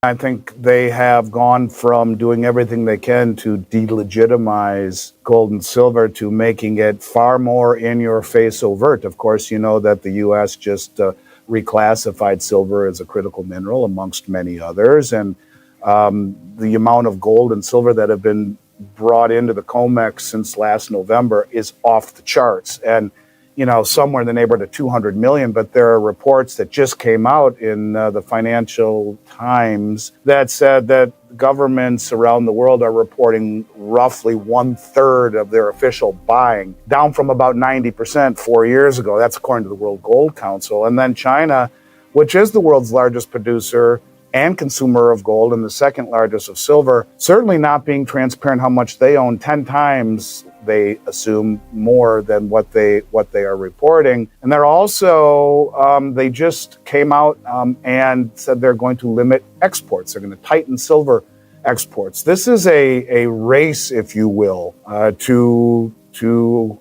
I think they have gone from doing everything they can to delegitimize gold and silver to making it far more in-your-face overt. Of course, you know that the U.S. just reclassified silver as a critical mineral amongst many others. And the amount of gold and silver that have been brought into the Comex since last November is off the charts. And somewhere in the neighborhood of 200 million, but there are reports that just came out in the Financial Times that said that governments around the world are reporting roughly 1/3 of their official buying, down from about 90% 4 years ago. That's according to the World Gold Council. And then China, which is the world's largest producer and consumer of gold and the second largest of silver, certainly not being transparent how much they own, 10 times they assume more than what they are reporting. And they're also, they just came out and said they're going to limit exports. They're going to tighten silver exports. This is a race, if you will, to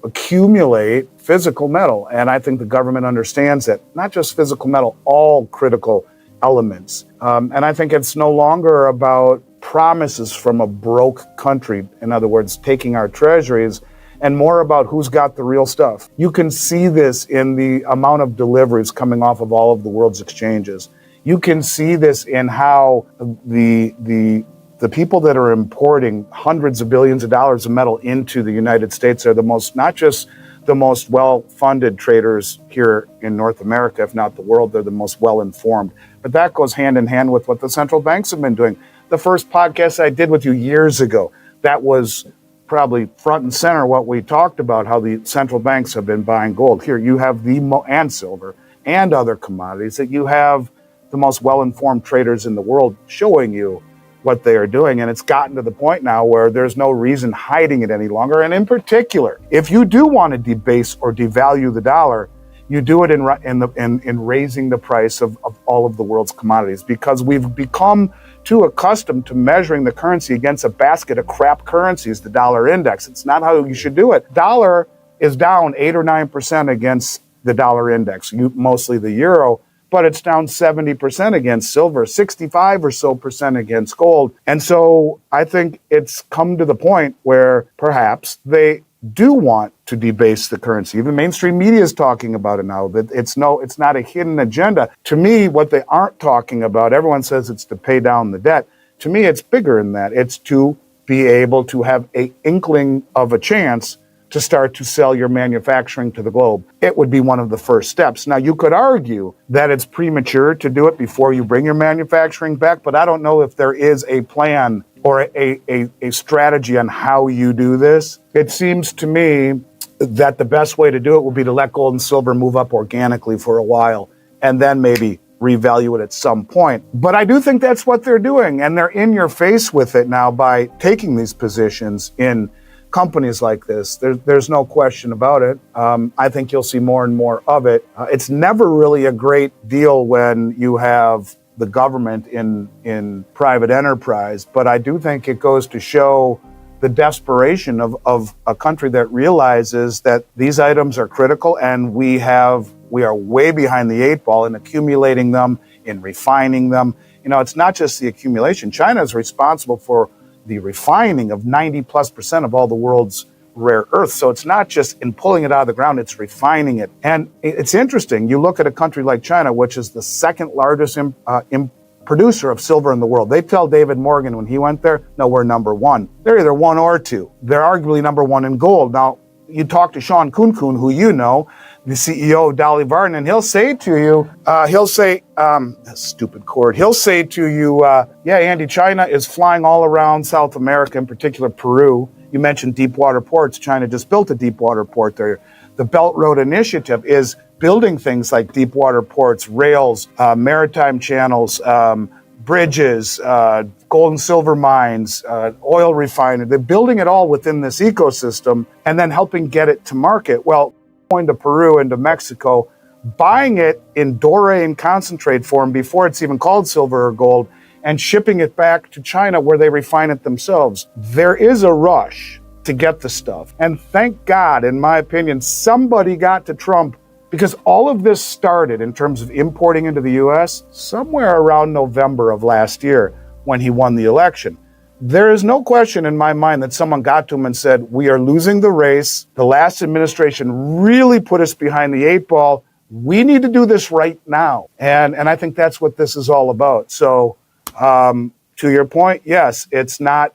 accumulate physical metal. And I think the government understands that, not just physical metal, all critical elements. And I think it's no longer about promises from a broke country, in other words, taking our treasuries, and more about who's got the real stuff. You can see this in the amount of deliveries coming off of all of the world's exchanges. You can see this in how the people that are importing hundreds of billions of dollars of metal into the United States are the most, not just the most well-funded traders here in North America, if not the world, they're the most well-informed. But that goes hand in hand with what the central banks have been doing. The first podcast I did with you years ago, that was probably front and center what we talked about, how the central banks have been buying gold. Here you have and silver and other commodities, that you have the most well-informed traders in the world showing you what they are doing. And it's gotten to the point now where there's no reason hiding it any longer. And in particular, if you do want to debase or devalue the dollar, you do it in raising the price of all of the world's commodities, because we've become too accustomed to measuring the currency against a basket of crap currencies, the dollar index. It's not how you should do it. Dollar is down 8 or 9% against the dollar index, mostly the euro, but it's down 70% against silver, 65 or so percent against gold. And so I think it's come to the point where perhaps they do want to debase the currency. Even mainstream media is talking about it now, that it's not a hidden agenda. To me, what they aren't talking about, everyone says it's to pay down the debt. To me, it's bigger than that. It's to be able to have an inkling of a chance to start to sell your manufacturing to the globe. It would be one of the first steps. Now, you could argue that it's premature to do it before you bring your manufacturing back, but I don't know if there is a plan or a strategy on how you do this. It seems to me that the best way to do it would be to let gold and silver move up organically for a while and then maybe revalue it at some point. But I do think that's what they're doing, and they're in your face with it now by taking these positions in companies like this. There's no question about it. I think you'll see more and more of it. It's never really a great deal when you have the government in private enterprise, but I do think it goes to show the desperation of a country that realizes that these items are critical, and we are way behind the eight ball in accumulating them, in refining them. It's not just the accumulation. China is responsible for the refining of 90+% of all the world's rare earths. So it's not just in pulling it out of the ground, it's refining it. And it's interesting. You look at a country like China, which is the second largest producer of silver in the world. They tell David Morgan when he went there, no, we're number one. They're either one or two. They're arguably number one in gold. Now, you talk to Sean Kunkun, who the CEO of Dolly Varden, and he'll say to you, stupid cord, he'll say to you, yeah, Andy, China is flying all around South America, in particular Peru. You mentioned deep water ports. China just built a deep water port there. The Belt Road Initiative is building things like deep water ports, rails, maritime channels, bridges, gold and silver mines, oil refinery. They're building it all within this ecosystem and then helping get it to market. Well, going to Peru and to Mexico, buying it in doré and concentrate form before it's even called silver or gold, and shipping it back to China where they refine it themselves. There is a rush to get the stuff. And thank God, in my opinion, somebody got to Trump Because all of this started in terms of importing into the US somewhere around November of last year when he won the election. There is no question in my mind that someone got to him and said, we are losing the race. The last administration really put us behind the eight ball. We need to do this right now. And I think that's what this is all about. So to your point, yes, it's not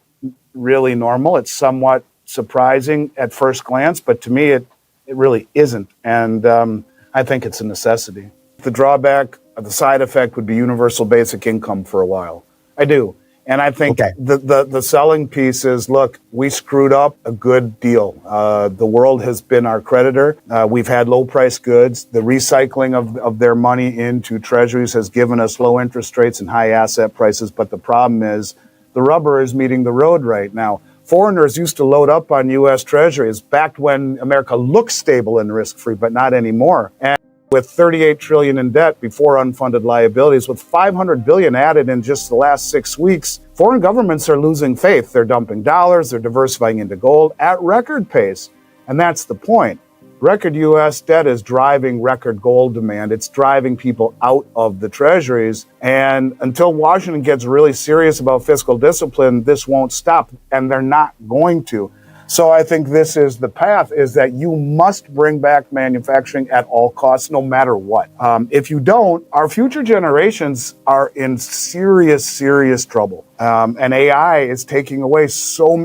really normal. It's somewhat surprising at first glance, but to me, it really isn't. And I think it's a necessity. The drawback, the side effect would be universal basic income for a while. I do. And I think the selling piece is, look, we screwed up a good deal. The world has been our creditor. We've had low price goods. The recycling of their money into treasuries has given us low interest rates and high asset prices. But the problem is the rubber is meeting the road right now. Foreigners used to load up on U.S. treasuries back when America looked stable and risk-free, but not anymore. And with $38 trillion in debt before unfunded liabilities, with $500 billion added in just the last 6 weeks, foreign governments are losing faith. They're dumping dollars, they're diversifying into gold at record pace. And that's the point. Record U.S. debt is driving record gold demand. It's driving people out of the treasuries. And until Washington gets really serious about fiscal discipline, this won't stop. And they're not going to. So I think this is the path, is that you must bring back manufacturing at all costs, no matter what. If you don't, our future generations are in serious, serious trouble. And AI is taking away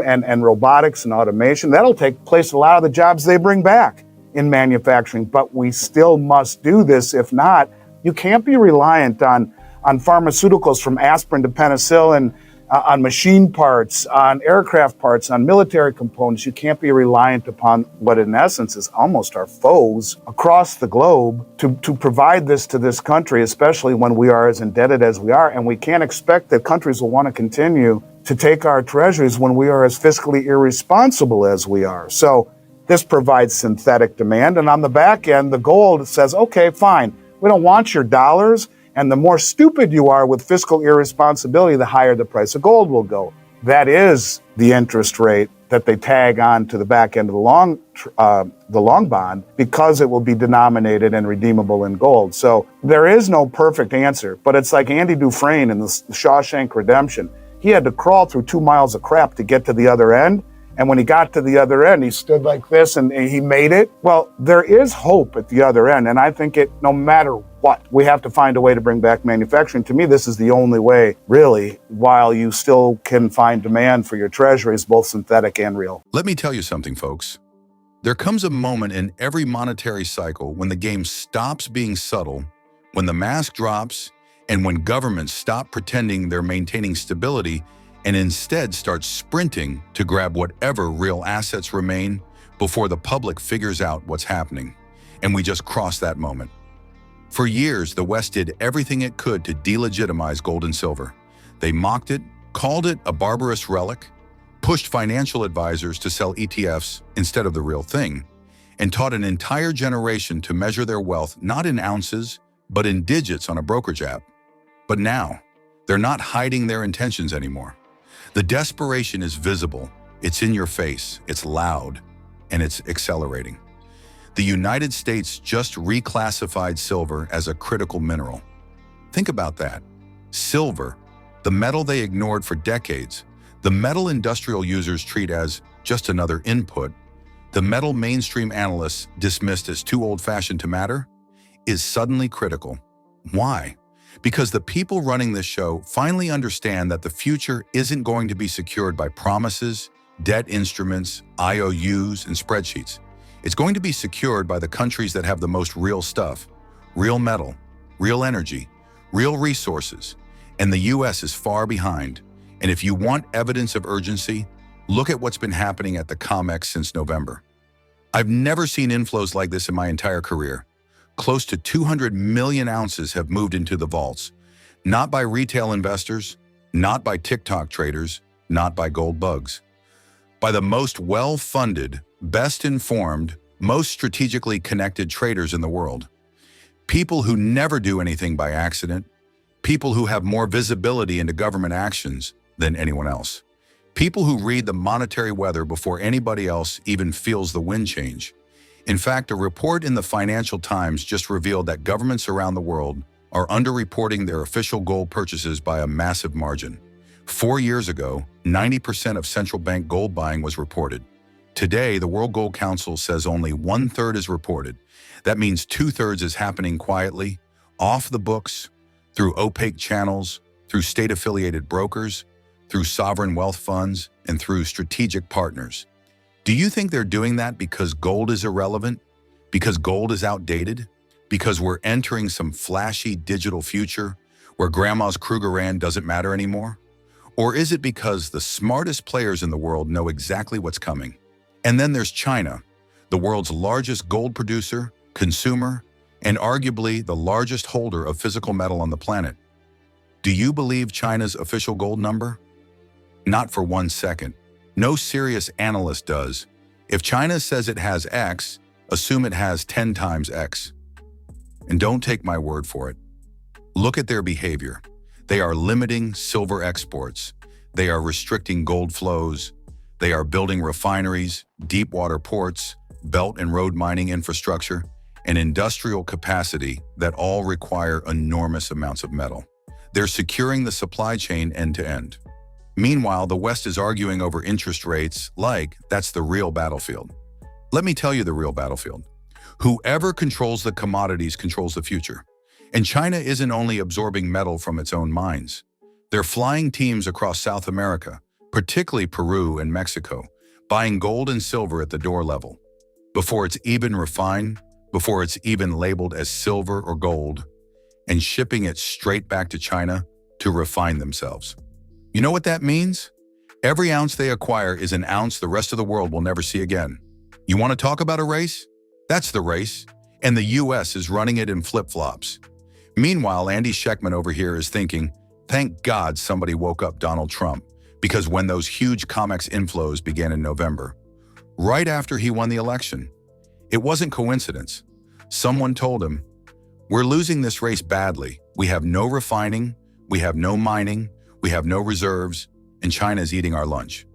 and robotics and automation. That'll take place a lot of the jobs they bring back in manufacturing. But we still must do this. If not, you can't be reliant on pharmaceuticals from aspirin to penicillin, on machine parts, on aircraft parts, on military components. You can't be reliant upon what in essence is almost our foes across the globe to provide this to this country, especially when we are as indebted as we are. And we can't expect that countries will want to continue to take our treasuries when we are as fiscally irresponsible as we are. So this provides synthetic demand. And on the back end, the gold says, okay, fine, we don't want your dollars. And the more stupid you are with fiscal irresponsibility, the higher the price of gold will go. That is the interest rate that they tag on to the back end of the long bond, because it will be denominated and redeemable in gold. So there is no perfect answer, but it's like Andy Dufresne in the Shawshank Redemption. He had to crawl through 2 miles of crap to get to the other end. And when he got to the other end, he stood like this and he made it. Well, there is hope at the other end. And I think no matter what, we have to find a way to bring back manufacturing. To me, this is the only way, really, while you still can find demand for your treasuries, both synthetic and real. Let me tell you something, folks. There comes a moment in every monetary cycle when the game stops being subtle, when the mask drops, and when governments stop pretending they're maintaining stability and instead start sprinting to grab whatever real assets remain before the public figures out what's happening. And we just crossed that moment. For years, the West did everything it could to delegitimize gold and silver. They mocked it, called it a barbarous relic, pushed financial advisors to sell ETFs instead of the real thing, and taught an entire generation to measure their wealth not in ounces, but in digits on a brokerage app. But now, they're not hiding their intentions anymore. The desperation is visible, it's in your face, it's loud, and it's accelerating. The United States just reclassified silver as a critical mineral. Think about that. Silver, the metal they ignored for decades, the metal industrial users treat as just another input, the metal mainstream analysts dismissed as too old-fashioned to matter, is suddenly critical. Why? Because the people running this show finally understand that the future isn't going to be secured by promises, debt instruments, IOUs, and spreadsheets. It's going to be secured by the countries that have the most real stuff, real metal, real energy, real resources, and the US is far behind. And if you want evidence of urgency, look at what's been happening at the Comex since November. I've never seen inflows like this in my entire career. Close to 200 million ounces have moved into the vaults, not by retail investors, not by TikTok traders, not by gold bugs, by the most well-funded, best-informed, most strategically connected traders in the world. People who never do anything by accident, people who have more visibility into government actions than anyone else, people who read the monetary weather before anybody else even feels the wind change. In fact, a report in the Financial Times just revealed that governments around the world are underreporting their official gold purchases by a massive margin. 4 years ago, 90% of central bank gold buying was reported. Today, the World Gold Council says only 1/3 is reported. That means 2/3 is happening quietly, off the books, through opaque channels, through state-affiliated brokers, through sovereign wealth funds, and through strategic partners. Do you think they're doing that because gold is irrelevant? Because gold is outdated? Because we're entering some flashy digital future where grandma's Krugerrand doesn't matter anymore? Or is it because the smartest players in the world know exactly what's coming? And then there's China, the world's largest gold producer, consumer, and arguably the largest holder of physical metal on the planet. Do you believe China's official gold number? Not for 1 second. No serious analyst does. If China says it has X, assume it has 10 times X. And don't take my word for it. Look at their behavior. They are limiting silver exports. They are restricting gold flows. They are building refineries, deep water ports, belt and road mining infrastructure, and industrial capacity that all require enormous amounts of metal. They're securing the supply chain end to end. Meanwhile, the West is arguing over interest rates like that's the real battlefield. Let me tell you the real battlefield. Whoever controls the commodities controls the future. And China isn't only absorbing metal from its own mines. They're flying teams across South America, particularly Peru and Mexico, buying gold and silver at the door level. Before it's even refined, before it's even labeled as silver or gold, and shipping it straight back to China to refine themselves. You know what that means? Every ounce they acquire is an ounce the rest of the world will never see again. You want to talk about a race? That's the race, and the US is running it in flip-flops. Meanwhile, Andy Schectman over here is thinking, thank God somebody woke up Donald Trump, because when those huge Comex inflows began in November, right after he won the election, it wasn't coincidence. Someone told him, we're losing this race badly. We have no refining, we have no mining, we have no reserves, and China's eating our lunch.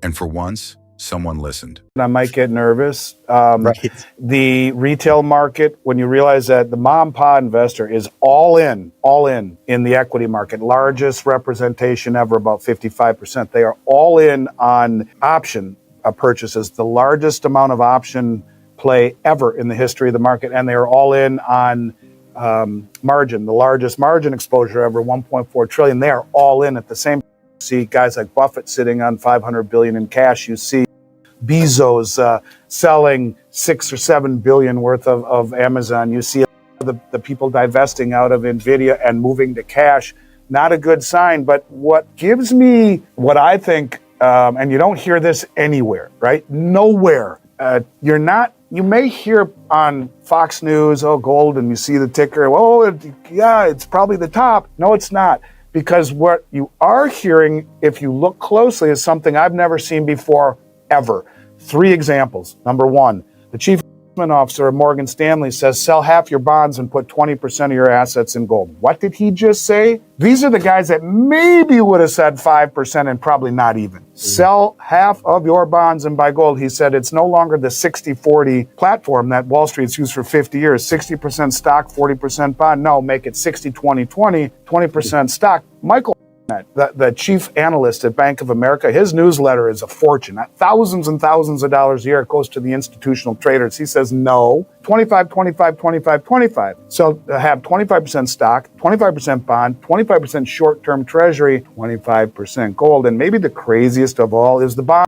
And for once, someone listened. I might get nervous. Right. The retail market, when you realize that the mom and pop investor is all in the equity market, largest representation ever, about 55%. They are all in on option purchases, the largest amount of option play ever in the history of the market, and they are all in on margin, the largest margin exposure ever, 1.4 trillion. They are all in at the same time. You see guys like Buffett sitting on 500 billion in cash. You see Bezos selling 6 or 7 billion worth of Amazon. You see the people divesting out of Nvidia and moving to cash. Not a good sign. But what gives me what I think, and you don't hear this anywhere, right? Nowhere. You may hear on Fox News, oh, gold, and you see the ticker, it's probably the top. No, it's not. Because what you are hearing, if you look closely, is something I've never seen before, ever. 3 examples. Number 1, the chief investment officer of Morgan Stanley says, sell half your bonds and put 20% of your assets in gold. What did he just say? These are the guys that maybe would have said 5% and probably not even. Sell half of your bonds and buy gold. He said it's no longer the 60-40 platform that Wall Street's used for 50 years. 60% stock, 40% bond. No, make it 60-20-20, 20% stock. Michael, the chief analyst at Bank of America, his newsletter is a fortune. Thousands and thousands of dollars a year. It goes to the institutional traders. He says, no, 25, 25, 25, 25. So have 25% stock, 25% bond, 25% short-term treasury, 25% gold. And maybe the craziest of all is the bond,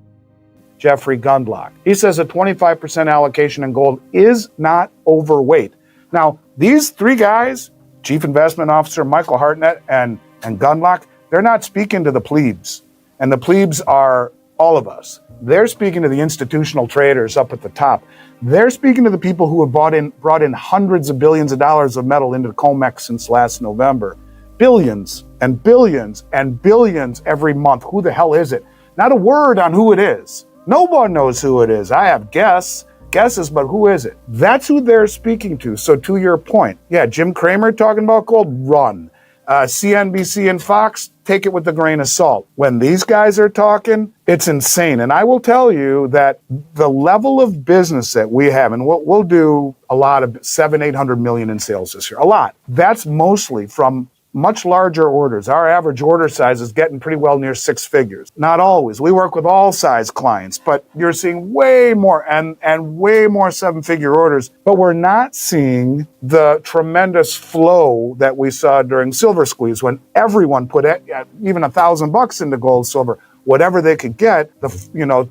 Jeffrey Gundlach. He says a 25% allocation in gold is not overweight. Now, these 3 guys, Chief Investment Officer Michael Hartnett and Gundlach, they're not speaking to the plebes. And the plebes are all of us. They're speaking to the institutional traders up at the top. They're speaking to the people who have brought in hundreds of billions of dollars of metal into Comex since last November. Billions and billions and billions every month. Who the hell is it? Not a word on who it is. No one knows who it is. I have guesses, but who is it? That's who they're speaking to. So to your point, yeah, Jim Cramer talking about gold, run. CNBC and Fox, take it with a grain of salt. When these guys are talking, it's insane. And I will tell you that the level of business that we have, and we'll do a lot of 800 million in sales this year, a lot. That's mostly from much larger orders. Our average order size is getting pretty well near six figures. Not always. We work with all size clients, but you're seeing way more and way more seven-figure orders. But we're not seeing the tremendous flow that we saw during Silver Squeeze when everyone put even $1,000 into gold, silver, whatever they could get.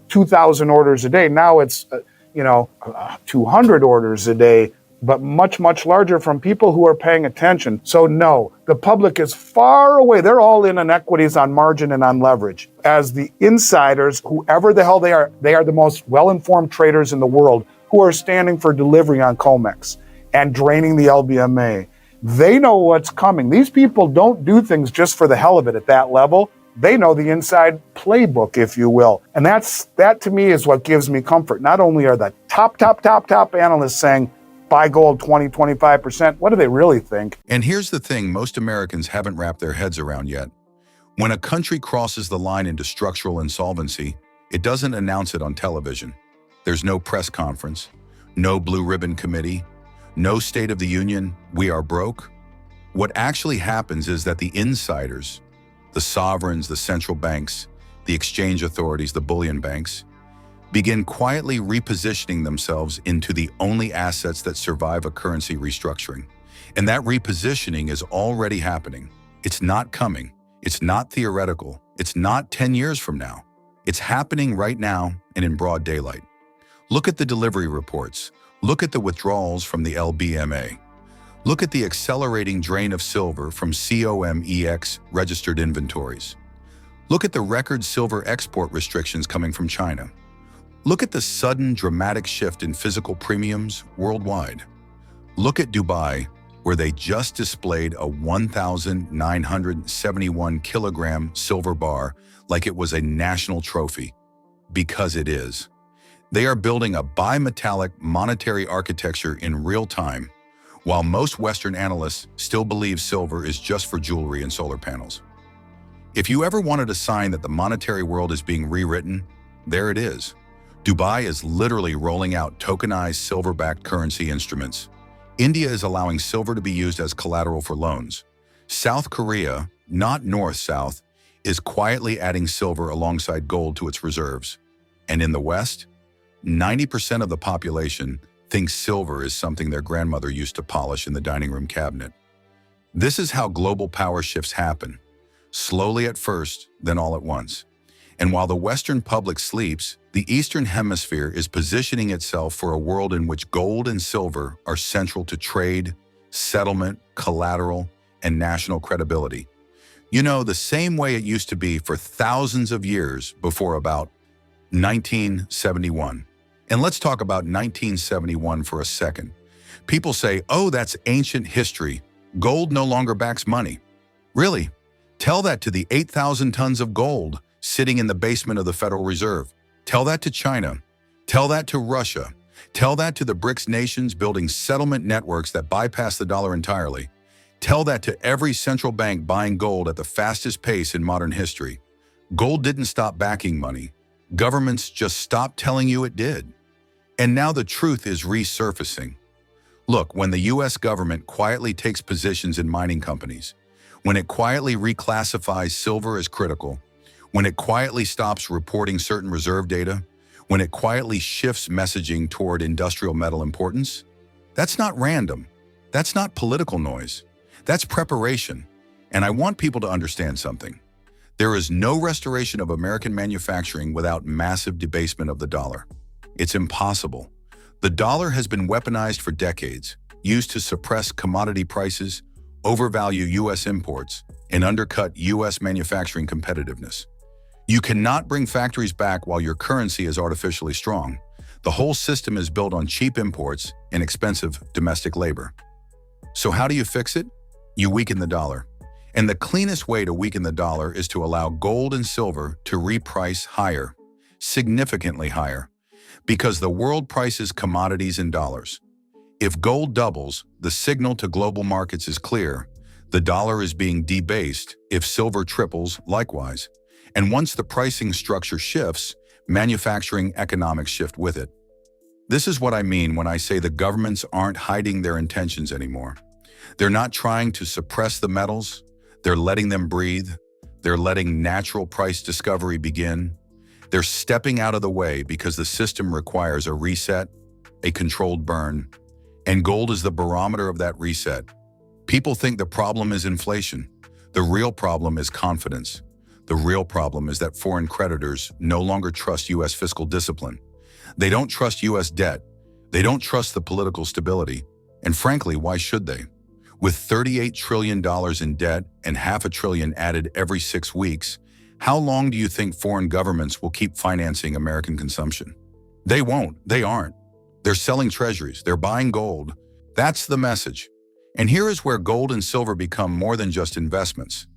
2,000 orders a day. Now it's 200 orders a day, but much, much larger from people who are paying attention. So no, the public is far away. They're all in on equities, on margin, and on leverage. As the insiders, whoever the hell they are the most well-informed traders in the world who are standing for delivery on Comex and draining the LBMA. They know what's coming. These people don't do things just for the hell of it at that level. They know the inside playbook, if you will. And that to me is what gives me comfort. Not only are the top analysts saying, buy gold 20, 25%. What do they really think? And here's the thing most Americans haven't wrapped their heads around yet. When a country crosses the line into structural insolvency, it doesn't announce it on television. There's no press conference, no blue ribbon committee, no State of the Union, we are broke. What actually happens is that the insiders, the sovereigns, the central banks, the exchange authorities, the bullion banks, begin quietly repositioning themselves into the only assets that survive a currency restructuring. And that repositioning is already happening. It's not coming. It's not theoretical. It's not 10 years from now. It's happening right now and in broad daylight. Look at the delivery reports. Look at the withdrawals from the LBMA. Look at the accelerating drain of silver from COMEX registered inventories. Look at the record silver export restrictions coming from China. Look at the sudden dramatic shift in physical premiums worldwide. Look at Dubai, where they just displayed a 1,971 kilogram silver bar like it was a national trophy. Because it is. They are building a bimetallic monetary architecture in real time, while most Western analysts still believe silver is just for jewelry and solar panels. If you ever wanted a sign that the monetary world is being rewritten, there it is. Dubai is literally rolling out tokenized silver-backed currency instruments. India is allowing silver to be used as collateral for loans. South Korea, not north-south, is quietly adding silver alongside gold to its reserves. And in the West, 90% of the population thinks silver is something their grandmother used to polish in the dining room cabinet. This is how global power shifts happen. Slowly at first, then all at once. And while the Western public sleeps, the Eastern Hemisphere is positioning itself for a world in which gold and silver are central to trade, settlement, collateral, and national credibility. You know, the same way it used to be for thousands of years before about 1971. And let's talk about 1971 for a second. People say, oh, that's ancient history. Gold no longer backs money. Really? Tell that to the 8,000 tons of gold sitting in the basement of the Federal Reserve. Tell that to China. Tell that to Russia. Tell that to the BRICS nations building settlement networks that bypass the dollar entirely. Tell that to every central bank buying gold at the fastest pace in modern history. Gold didn't stop backing money. Governments just stopped telling you it did. And now the truth is resurfacing. Look, when the US government quietly takes positions in mining companies, when it quietly reclassifies silver as critical, when it quietly stops reporting certain reserve data, when it quietly shifts messaging toward industrial metal importance, that's not random. That's not political noise. That's preparation. And I want people to understand something. There is no restoration of American manufacturing without massive debasement of the dollar. It's impossible. The dollar has been weaponized for decades, used to suppress commodity prices, overvalue U.S. imports, and undercut U.S. manufacturing competitiveness. You cannot bring factories back while your currency is artificially strong. The whole system is built on cheap imports and expensive domestic labor. So how do you fix it? You weaken the dollar. And the cleanest way to weaken the dollar is to allow gold and silver to reprice higher, significantly higher, because the world prices commodities in dollars. If gold doubles, the signal to global markets is clear. The dollar is being debased if silver triples likewise. And once the pricing structure shifts, manufacturing economics shift with it. This is what I mean when I say the governments aren't hiding their intentions anymore. They're not trying to suppress the metals, they're letting them breathe, they're letting natural price discovery begin. They're stepping out of the way because the system requires a reset, a controlled burn, and gold is the barometer of that reset. People think the problem is inflation. The real problem is confidence. The real problem is that foreign creditors no longer trust U.S. fiscal discipline. They don't trust U.S. debt. They don't trust the political stability. And frankly, why should they? With $38 trillion in debt and $500 billion added every 6 weeks, how long do you think foreign governments will keep financing American consumption? They won't. They aren't. They're selling treasuries. They're buying gold. That's the message. And here is where gold and silver become more than just investments.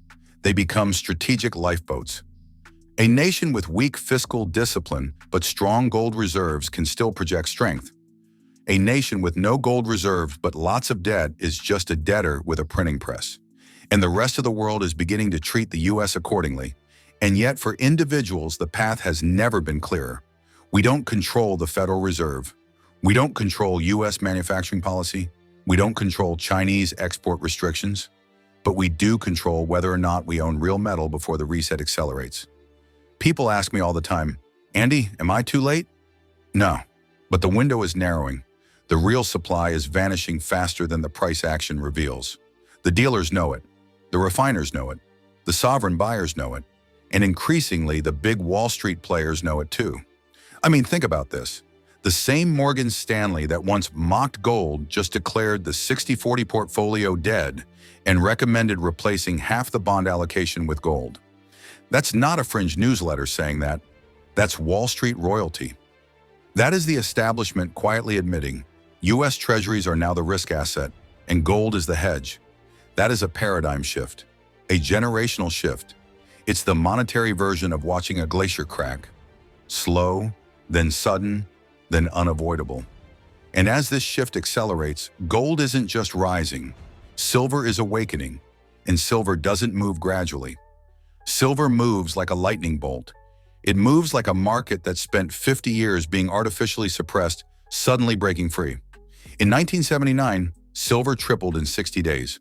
They become strategic lifeboats. A nation with weak fiscal discipline but strong gold reserves can still project strength. A nation with no gold reserves but lots of debt is just a debtor with a printing press. And the rest of the world is beginning to treat the U.S. accordingly. And yet for individuals, the path has never been clearer. We don't control the Federal Reserve. We don't control U.S. manufacturing policy. We don't control Chinese export restrictions. But we do control whether or not we own real metal before the reset accelerates. People ask me all the time, Andy, am I too late? No, but the window is narrowing. The real supply is vanishing faster than the price action reveals. The dealers know it. The refiners know it. The sovereign buyers know it. And increasingly, the big Wall Street players know it too. I mean, think about this. The same Morgan Stanley that once mocked gold just declared the 60-40 portfolio dead and recommended replacing half the bond allocation with gold. That's not a fringe newsletter saying that. That's Wall Street royalty. That is the establishment quietly admitting U.S. treasuries are now the risk asset and gold is the hedge. That is a paradigm shift, a generational shift. It's the monetary version of watching a glacier crack. Slow, then sudden, then unavoidable. And as this shift accelerates, gold isn't just rising. Silver is awakening, and silver doesn't move gradually. Silver moves like a lightning bolt. It moves like a market that spent 50 years being artificially suppressed, suddenly breaking free. In 1979, silver tripled in 60 days.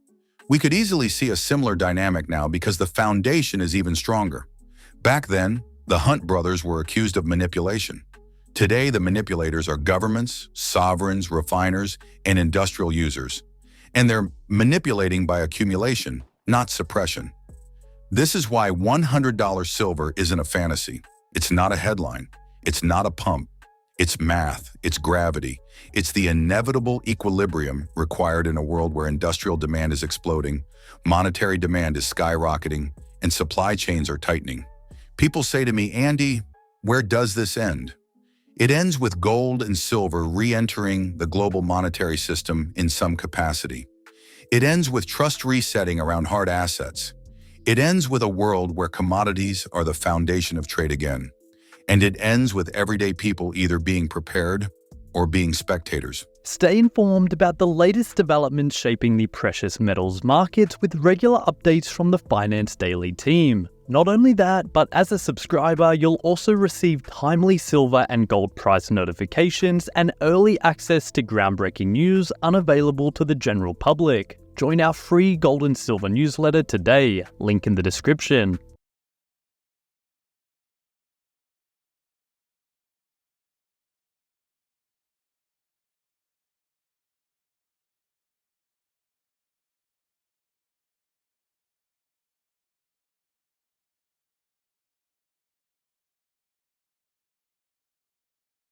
We could easily see a similar dynamic now because the foundation is even stronger. Back then, the Hunt brothers were accused of manipulation. Today, the manipulators are governments, sovereigns, refiners, and industrial users. And they're manipulating by accumulation, not suppression. This is why $100 silver isn't a fantasy. It's not a headline. It's not a pump. It's math. It's gravity. It's the inevitable equilibrium required in a world where industrial demand is exploding, monetary demand is skyrocketing, and supply chains are tightening. People say to me, Andy, where does this end? It ends with gold and silver re-entering the global monetary system in some capacity. It ends with trust resetting around hard assets. It ends with a world where commodities are the foundation of trade again. And it ends with everyday people either being prepared or being spectators. Stay informed about the latest developments shaping the precious metals markets with regular updates from the Finance Daily team. Not only that, but as a subscriber, you'll also receive timely silver and gold price notifications and early access to groundbreaking news unavailable to the general public. Join our free gold and silver newsletter today, link in the description.